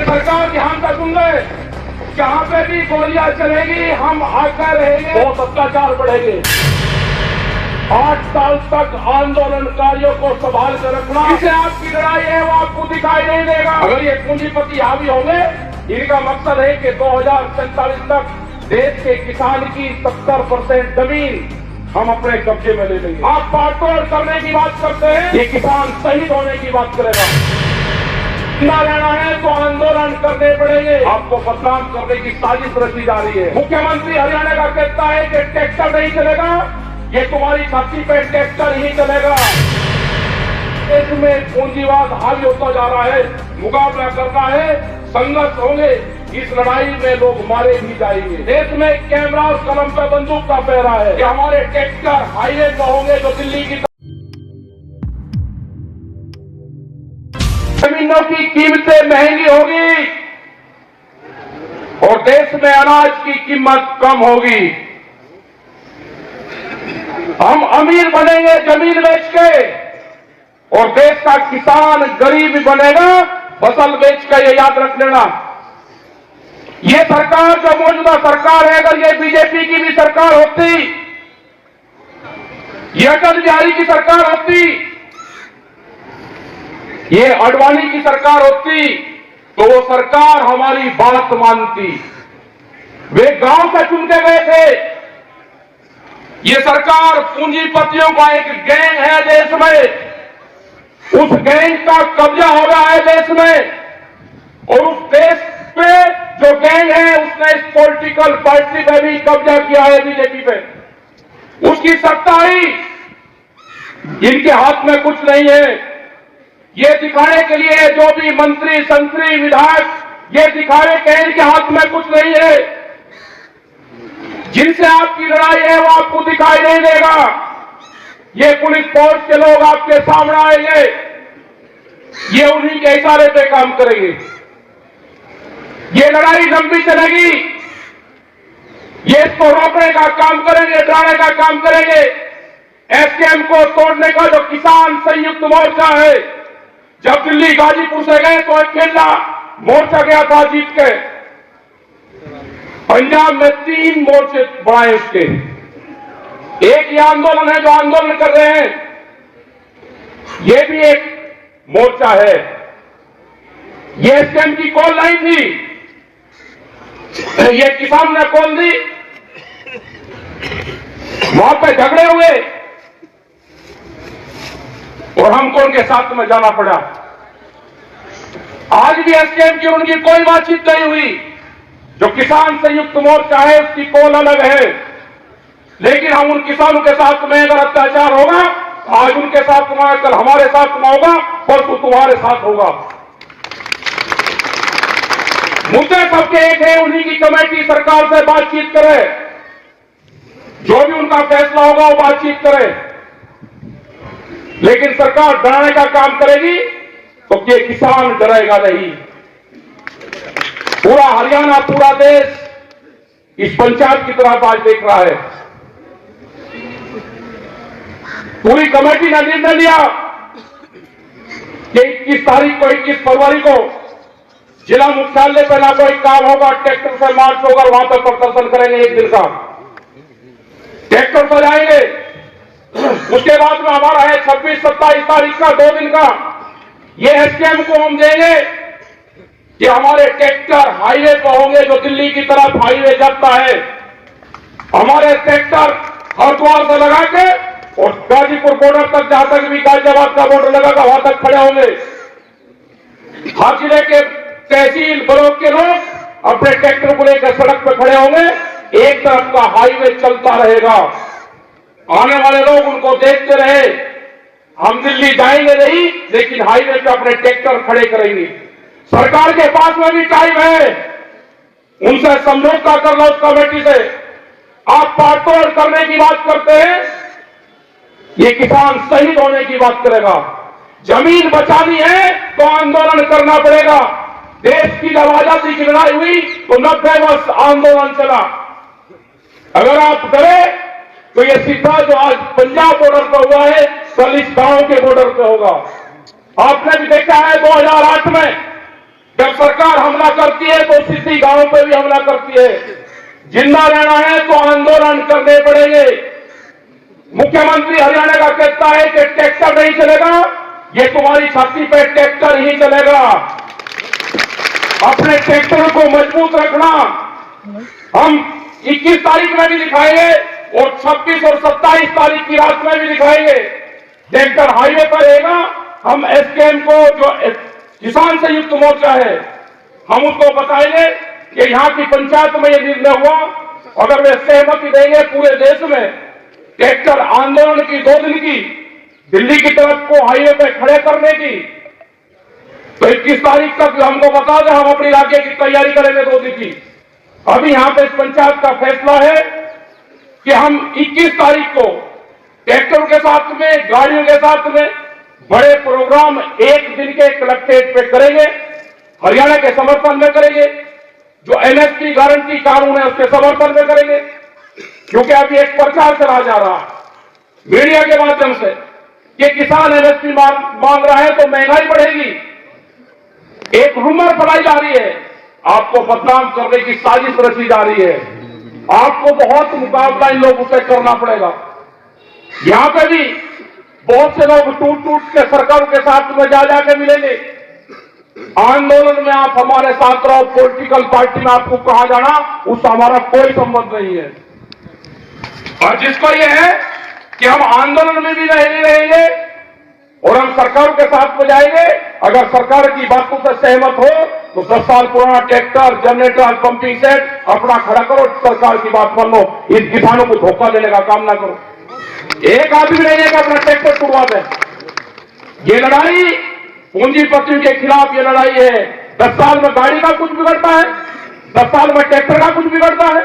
सरकार ध्यान से सुन ले, जहाँ पे भी गोलियां चलेगी हम आगे रहेंगे, बहुत अत्याचार बढ़ेंगे। 8 साल तक आंदोलनकारियों को संभाल कर रखना, जिसे आपकी लड़ाई है वो आपको दिखाई नहीं देगा। अगर ये पूंजीपति हावी होंगे, इनका मकसद है कि 2047 तक देश के किसान की 70% जमीन हम अपने कब्जे में ले लेंगे। आप पाटोड़ करने की बात करते हैं, ये किसान शहीद होने की बात करेगा। जिंदा रहना है तो आंदोलन करने पड़ेंगे। आपको बदनाम करने की साजिश रची जा रही है। मुख्यमंत्री हरियाणा का कहता है कि ट्रैक्टर नहीं चलेगा, ये तुम्हारी छाती पे ट्रैक्टर ही चलेगा। इसमें पूंजीवाद हावी होता जा रहा है, मुकाबला करना है, संघर्ष होंगे। इस लड़ाई में लोग मारे भी जाएंगे। देश में कैमरा और कलम पे बंदूक का पहरा है कि हमारे ट्रैक्टर हाईवे पर होंगे जो दिल्ली की जमीनों की कीमतें महंगी होगी और देश में अनाज की कीमत कम होगी। हम अमीर बनेंगे जमीन बेच के और देश का किसान गरीब बनेगा फसल बेच के। ये याद रख लेना। ये सरकार जो मौजूदा सरकार है, अगर ये बीजेपी की भी सरकार होती, ये अटल बिहारी की सरकार होती, ये आडवाणी की सरकार होती, तो वो सरकार हमारी बात मानती। वे गांव से चुन के गए थे। ये सरकार पूंजीपतियों का एक गैंग है देश में। उस गैंग का कब्जा हो रहा है देश में और उस देश पे जो गैंग है उसने इस पॉलिटिकल पार्टी पे भी कब्जा किया है, बीजेपी पे। उसकी सत्ताई इनके हाथ में कुछ नहीं है। ये दिखाने के लिए जो भी मंत्री संतरी विधायक ये दिखावे कि इनके हाथ में कुछ नहीं है। जिनसे आपकी लड़ाई है वो आपको दिखाई नहीं देगा। ये पुलिस फोर्स के लोग आपके सामने आएंगे, ये उन्हीं के इशारे पे काम करेंगे। ये लड़ाई लंबी चलेगी, ये इसको रोकने का काम करेंगे, डराने का काम करेंगे। एसकेएम को तोड़ने का जो किसान संयुक्त मोर्चा है, जब दिल्ली गाजीपुर से गए तो अकेला मोर्चा गया था जीत के। पंजाब में 3 मोर्चे बढ़ाए उसके। एक ये आंदोलन है जो आंदोलन कर रहे हैं, ये भी एक मोर्चा है। ये एसकेएम की कॉल नहीं थी, ये किसान ने कॉल दी, वहां पे झगड़े हुए और हमको उनके साथ में जाना पड़ा। आज भी एसकेएम की उनकी कोई बातचीत नहीं हुई। जो किसान संयुक्त मोर्चा है उसकी कॉल अलग है, लेकिन हम उन किसानों के साथ में अगर अत्याचार होगा, आज उनके साथ में, कल हमारे साथ में होगा, परसों तुम्हारे साथ होगा। मुद्दे सबके एक है, उन्हीं की कमेटी सरकार से बातचीत करे, जो भी उनका फैसला होगा वो बातचीत करे। लेकिन सरकार डराने का काम करेगी तो ये किसान डरेगा नहीं। पूरा हरियाणा, पूरा देश इस पंचायत की तरफ आज देख रहा है। पूरी कमेटी ने निर्णय लिया कि 21 तारीख को, 21 फरवरी को जिला मुख्यालय पर ना कोई काम होगा, ट्रैक्टर से मार्च होगा, वहां पर प्रदर्शन करेंगे। 1 दिन का ट्रैक्टर से जाएंगे। उसके बाद में हमारा है 26-27 तारीख का 2 दिन का। ये एसकेएम को हम देंगे कि हमारे ट्रैक्टर हाईवे पर होंगे जो दिल्ली की तरफ हाईवे जाता है। हमारे ट्रैक्टर हरिद्वार से लगा के और गाजीपुर बॉर्डर तक, जहां तक भी गाजियाबाद का बॉर्डर लगागा वहां तक खड़े होंगे। हर जिले के तहसील ब्लॉक के लोग अपने ट्रैक्टर को लेकर सड़क पर खड़े होंगे। एक तरफ का हाईवे चलता रहेगा, आने वाले लोग उनको देखते रहे। हम दिल्ली जाएंगे नहीं, लेकिन हाईवे पे अपने ट्रैक्टर खड़े करेंगे। सरकार के पास में भी टाइम है, उनसे समझौता कर लो उस कमेटी से। आप पाटोड़ करने की बात करते हैं, ये किसान शहीद होने की बात करेगा। जमीन बचानी है तो आंदोलन करना पड़ेगा। देश की जब आजादी की लड़ाई हुई तो 90 वर्ष आंदोलन चला। अगर आप डरे तो ये सीधा जो आज पंजाब बॉर्डर पर हुआ है, कल इस गांव के बॉर्डर पे होगा। आपने भी देखा है 2008 में जब सरकार हमला करती है तो सीधी गांव पे भी हमला करती है। जिंदा रहना है तो आंदोलन करने पड़ेंगे। मुख्यमंत्री हरियाणा का कहता है कि ट्रैक्टर नहीं चलेगा, ये तुम्हारी छाती पे ट्रैक्टर ही चलेगा। अपने ट्रैक्टर को मजबूत रखना। हम 21 तारीख में भी दिखाएंगे और 26 और 27 तारीख की रात में भी दिखाएंगे। ट्रैक्टर हाईवे पर रहेगा। हम एसकेएम को, जो किसान संयुक्त मोर्चा है, हम उसको बताएंगे कि यहां की पंचायत में यह निर्णय हुआ, अगर वे सहमति देंगे पूरे देश में ट्रैक्टर आंदोलन की 2 दिन की दिल्ली की तरफ को हाईवे पे खड़े करने की, तो 21 तारीख तक हमको बता दें, हम अपने इलाके की तैयारी करेंगे 2 दिन की। अभी यहां पे इस पंचायत का फैसला है कि हम 21 तारीख को ट्रैक्टरों के साथ में, गाड़ियों के साथ में बड़े प्रोग्राम 1 दिन के कलेक्ट्रेट पे करेंगे। हरियाणा के समर्थन में करेंगे, जो एमएसपी गारंटी कानून है उसके समर्थन में करेंगे। क्योंकि अभी एक प्रचार चला जा रहा है मीडिया के माध्यम से कि किसान एमएसपी मांग रहा है तो महंगाई बढ़ेगी। एक रूमर फैलाई जा रही है, आपको बदनाम करने की साजिश रची जा रही है। आपको बहुत मुकाबला इन लोगों से करना पड़ेगा। यहां पे भी बहुत से लोग टूट टूट के सरकारों के साथ में जा जाके मिलेंगे। आंदोलन में आप हमारे साथ रहो, पॉलिटिकल पार्टी में आपको कहां जाना उससे हमारा कोई संबंध नहीं है। और जिसको ये है कि हम आंदोलन में भी नहीं रहेंगे और हम सरकार के साथ में जाएंगे, अगर सरकार की बातों से सहमत हो तो 10 साल पुराना ट्रैक्टर, जनरेटर, पंपिंग सेट अपना खड़ा करो, सरकार की बात मान लो। इन किसानों को धोखा देने का काम ना करो। एक आदमी नहीं है कि अपना ट्रैक्टर छुड़वा दे। ये लड़ाई पूंजीपतियों के खिलाफ ये लड़ाई है। 10 साल में गाड़ी का कुछ बिगड़ता है, 10 साल में ट्रैक्टर का कुछ बिगड़ता है।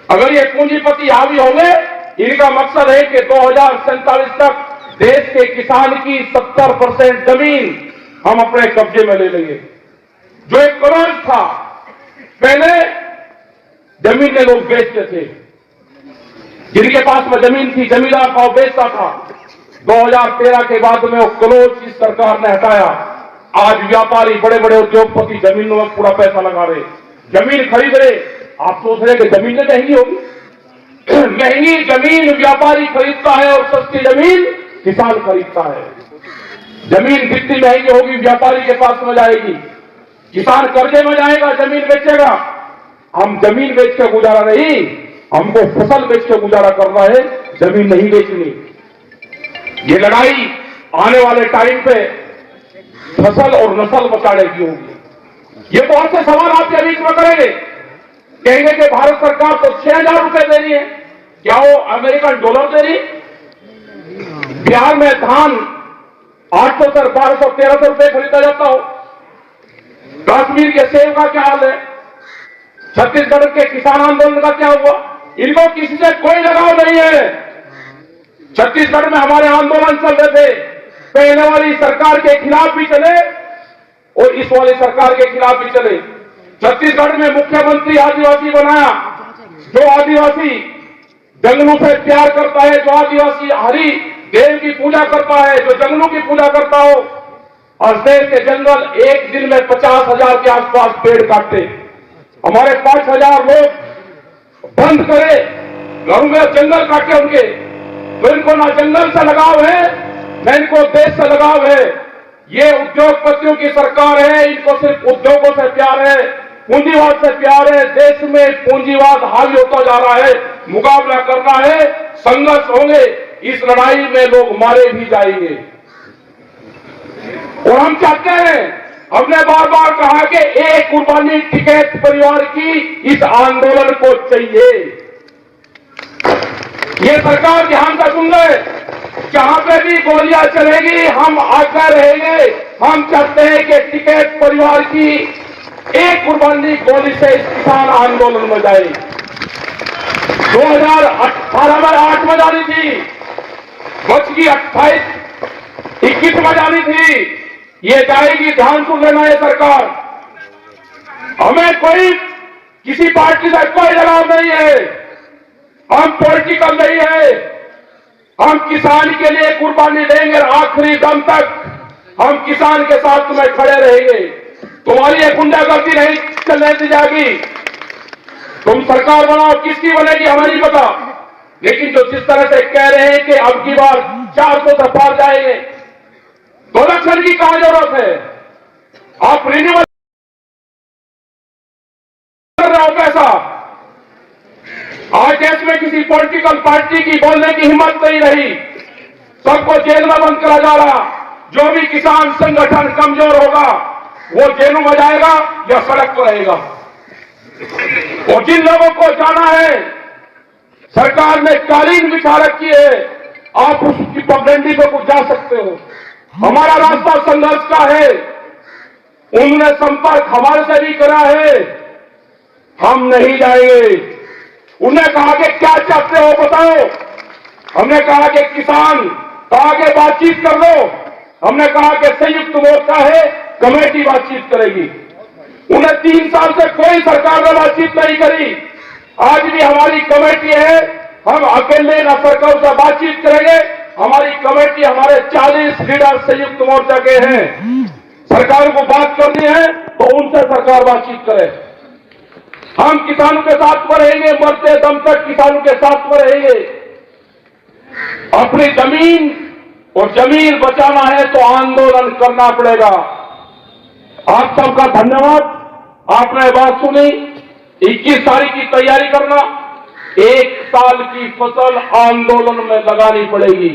अगर ये पूंजीपति हावी होंगे, इनका मकसद है कि 2047 तक देश के किसान की 70% जमीन हम अपने कब्जे में ले लेंगे। जो एक करोड़ था, पहले जमीन में लोग बेचते थे, जिनके पास में जमीन थी जमींदार भाव बेचता था। 2013 के बाद में वो क्लोज इस सरकार ने हटाया। आज व्यापारी, बड़े बड़े उद्योगपति जमीनों में पूरा पैसा लगा रहे, जमीन खरीद रहे। आप सोच रहे कि जमीन तो महंगी होगी। महंगी जमीन व्यापारी खरीदता है और सस्ती जमीन किसान खरीदता है। जमीन जितनी महंगी होगी व्यापारी के पास में जाएगी, किसान कर्जे में जाएगा, जमीन बेचेगा। हम जमीन बेच के गुजारा नहीं, हमको फसल बेच के गुजारा करना है, जमीन नहीं बेचनी। ये लड़ाई आने वाले टाइम पे फसल और नस्ल बचाने की होगी। ये बहुत से सवाल आपके बीच में करेंगे, कहेंगे कि भारत सरकार तो 6,000 रुपए दे रही है, क्या वो अमेरिकन डॉलर दे रही? बिहार में धान 800 से 1200 1300 रुपए खरीदा जाता हो। कश्मीर के सेब का क्या हाल है? छत्तीसगढ़ के किसान आंदोलन का क्या हुआ? इनको किसी से कोई लगाव नहीं है। छत्तीसगढ़ में हमारे आंदोलन चल रहे थे, पहले वाली सरकार के खिलाफ भी चले और इस वाली सरकार के खिलाफ भी चले। छत्तीसगढ़ में मुख्यमंत्री आदिवासी बनाया। जो आदिवासी जंगलों से प्यार करता है, जो आदिवासी हरि देव की पूजा करता है, जो जंगलों की पूजा करता हो, और देश के जंगल एक दिन में 50,000 के आसपास पेड़ काटते। हमारे 5,000 लोग बंद करे, घरों में जंगल काटे उनके। तो इनको ना जंगल से लगाव है, न इनको देश से लगाव है। ये उद्योगपतियों की सरकार है, इनको सिर्फ उद्योगों से प्यार है, पूंजीवाद से प्यार है। देश में पूंजीवाद हावी होता जा रहा है, मुकाबला करना है, संघर्ष होंगे। इस लड़ाई में लोग मारे भी जाएंगे और हम चाहते हैं, हमने बार बार कहा कि एक कुर्बानी टिकैत परिवार की इस आंदोलन को चाहिए। ये सरकार ध्यान से सुन ले, जहां पे भी गोलियां चलेगी हम आकर रहेंगे। हम चाहते हैं कि टिकैत परिवार की एक कुर्बानी गोली से इस किसान आंदोलन में जाए। 2018 में 8 में जानी थी, बच की 21 में जानी थी। ये जाएगी, ध्यान सुन लेना ये सरकार। हमें कोई किसी पार्टी से कोई लगाव नहीं है, हम पॉलिटिकल नहीं है। हम किसान के लिए कुर्बानी देंगे, आखिरी दम तक हम किसान के साथ में खड़े रहेंगे। तुम्हारी ये गुंडागर्दी नहीं चलने दी जाएगी। तुम सरकार बनाओ, किसकी बनेगी हमें नहीं पता, लेकिन जो जिस तरह से कह रहे हैं कि अब की बार 400 से पार जाएंगे, तो इलेक्शन की कहां जरूरत है? आप रिन्यूअल कर रहे हो पैसा। आज देश में किसी पॉलिटिकल पार्टी की बोलने की हिम्मत नहीं रही, सबको जेल में बंद करा जा रहा। जो भी किसान संगठन कमजोर होगा वो जेलों में जाएगा या सड़क पर रहेगा। और जिन लोगों को जाना है, सरकार ने कालीन बिछा रखी है, आप उसकी पगडंडी पर कुछ जा सकते हो। हमारा रास्ता संघर्ष का है, उन्होंने संपर्क हमारे से भी करा है, हम नहीं जाएंगे। उन्होंने कहा कि क्या चाहते हो बताओ, हमने कहा कि किसान, कहा कि बातचीत कर लो, हमने कहा कि संयुक्त मोर्चा है, कमेटी बातचीत करेगी। उन्हें 3 साल से कोई सरकार ने बातचीत नहीं करी। आज भी हमारी कमेटी है, हम अकेले न सरकार से बातचीत करेंगे। हमारी कमेटी, हमारे 40 लीडर संयुक्त मोर्चा के हैं। सरकार को बात करनी है तो उनसे सरकार बातचीत करे। हम किसानों के साथ रहेंगे, मरते दम तक किसानों के साथ रहेंगे। अपनी जमीन और जमीन बचाना है तो आंदोलन करना पड़ेगा। आप सबका धन्यवाद, आपने बात सुनी। 21 तारीख की तैयारी करना, 1 साल की फसल आंदोलन में लगानी पड़ेगी।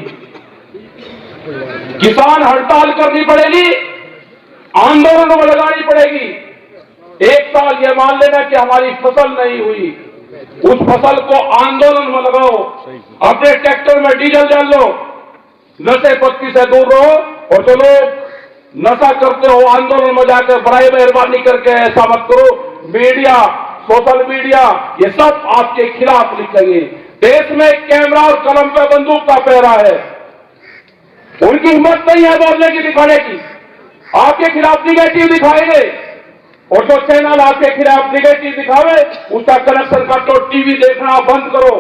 किसान हड़ताल करनी पड़ेगी, आंदोलन में लगानी पड़ेगी। 1 साल ये मान लेना कि हमारी फसल नहीं हुई, उस फसल को आंदोलन में लगाओ। अपने ट्रैक्टर में डीजल डाल लो, नशे पत्ती से दूर रहो। और जो लोग नशा करते हो आंदोलन में जाकर बड़ाई मेहरबानी करके ऐसा मत करो। मीडिया, सोशल मीडिया, ये सब आपके खिलाफ लिखेंगे। देश में कैमरा और कलम पे बंदूक का पहरा है, उनकी हिम्मत नहीं है बोलने की, दिखाने की। आपके खिलाफ निगेटिव दिखाएंगे, और जो चैनल आपके खिलाफ निगेटिव दिखावे उसका कनेक्शन काटो, टीवी देखना बंद करो।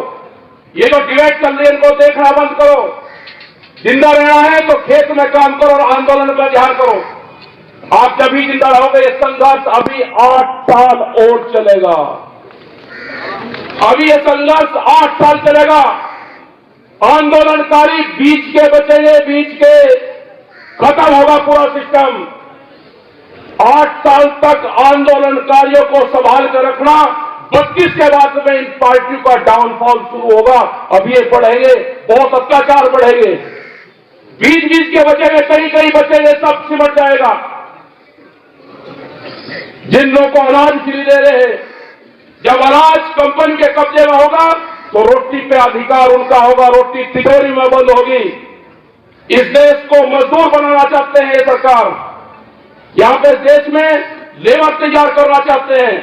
ये जो डिबेट चल रही है इनको देखना बंद करो। जिंदा रहना है तो खेत में काम करो और आंदोलन पर ध्यान करो। आप जब भी जिंदा रहोगे। ये संघर्ष अभी 8 साल और चलेगा। अभी ये संघर्ष 8 साल चलेगा। आंदोलनकारी बीच के बचेंगे, बीच के खत्म होगा पूरा सिस्टम। 8 साल तक आंदोलनकारियों को संभाल कर रखना। 32 के बाद में इन पार्टियों का डाउनफॉल शुरू होगा। अब ये बढ़ेंगे, बहुत अत्याचार बढ़ेंगे। बीच बीच के बचेंगे, कहीं कहीं बचेंगे, सब सिमट जाएगा। जिन लोगों को अनाज फ्री दे रहे हैं, जब अनाज कंपनी के कब्जे में होगा तो रोटी पे अधिकार उनका होगा, रोटी तिजोरी में बंद होगी। इस देश को मजदूर बनाना चाहते हैं ये सरकार। यहां पे देश में लेबर तैयार करना चाहते हैं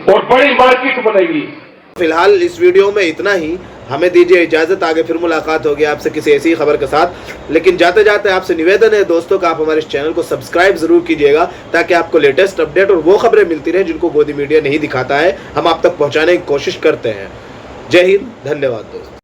और बड़ी मार्केट बनेगी। फिलहाल इस वीडियो में इतना ही। हमें दीजिए इजाज़त, आगे फिर मुलाकात होगी आपसे किसी ऐसी खबर के साथ। लेकिन जाते जाते आपसे निवेदन है दोस्तों का आप हमारे इस चैनल को सब्सक्राइब जरूर कीजिएगा, ताकि आपको लेटेस्ट अपडेट और वो खबरें मिलती रहे जिनको गोदी मीडिया नहीं दिखाता है, हम आप तक पहुंचाने की कोशिश करते हैं। जय हिंद, धन्यवाद दोस्तों।